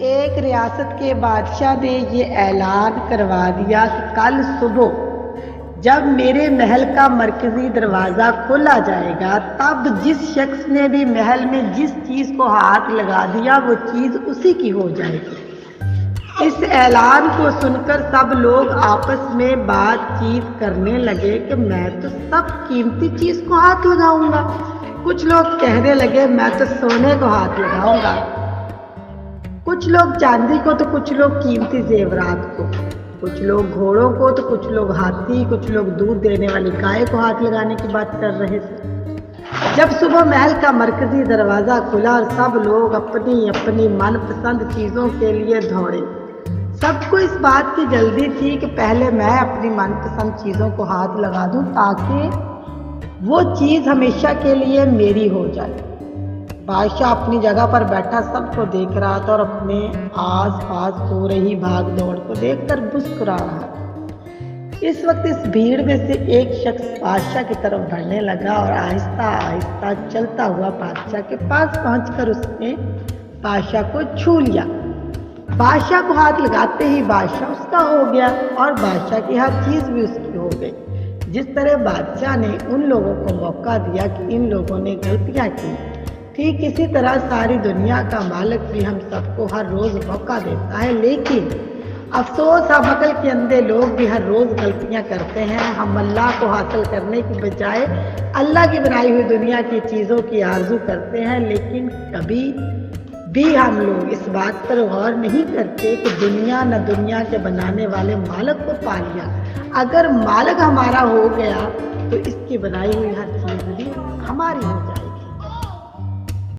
ایک ریاست کے بادشاہ نے یہ اعلان کروا دیا کہ کل صبح جب میرے محل کا مرکزی دروازہ کھولا جائے گا تب جس شخص نے بھی محل میں جس چیز کو ہاتھ لگا دیا وہ چیز اسی کی ہو جائے گی۔ اس اعلان کو سن کر سب لوگ آپس میں بات چیت کرنے لگے کہ میں تو سب قیمتی چیز کو ہاتھ لگاؤں گا۔ کچھ لوگ کہنے لگے میں تو سونے کو ہاتھ لگاؤں گا، کچھ لوگ چاندی کو تو کچھ لوگ قیمتی زیورات کو، کچھ لوگ گھوڑوں کو تو کچھ لوگ ہاتھی، کچھ لوگ دودھ دینے والی گائے کو ہاتھ لگانے کی بات کر رہے تھے۔ جب صبح محل کا مرکزی دروازہ کھلا اور سب لوگ اپنی اپنی من پسند چیزوں کے لیے دوڑے، سب کو اس بات کی جلدی تھی کہ پہلے میں اپنی من پسند چیزوں کو ہاتھ لگا دوں تاکہ وہ چیز ہمیشہ کے لیے میری ہو جائے۔ بادشاہ اپنی جگہ پر بیٹھا سب کو دیکھ رہا تھا اور اپنے آس پاس ہو رہی بھاگ دوڑ کو دیکھ کر مسکرا رہا تھا۔ اس وقت اس بھیڑ میں سے ایک شخص بادشاہ کی طرف بڑھنے لگا اور آہستہ آہستہ چلتا ہوا بادشاہ کے پاس پہنچ کر اس نے بادشاہ کو چھو لیا۔ بادشاہ کو ہاتھ لگاتے ہی بادشاہ اس کا ہو گیا اور بادشاہ کی ہر چیز بھی اس کی ہو گئی۔ جس طرح بادشاہ نے ان لوگوں کو موقع دیا کہ ان لوگوں نے غلطیاں کی، ٹھیک اسی طرح ساری دنیا کا مالک بھی ہم سب کو ہر روز موقع دیتا ہے، لیکن افسوس ہم عقل کے اندھے لوگ بھی ہر روز غلطیاں کرتے ہیں۔ ہم اللہ کو حاصل کرنے کی بجائے اللہ کی بنائی ہوئی دنیا کی چیزوں کی آرزو کرتے ہیں، لیکن کبھی بھی ہم لوگ اس بات پر غور نہیں کرتے کہ دنیا نہ دنیا کے بنانے والے مالک کو پا لیا۔ اگر مالک ہمارا ہو گیا تو اس کی بنائی ہوئی ہر چیز بھی ہماری ہو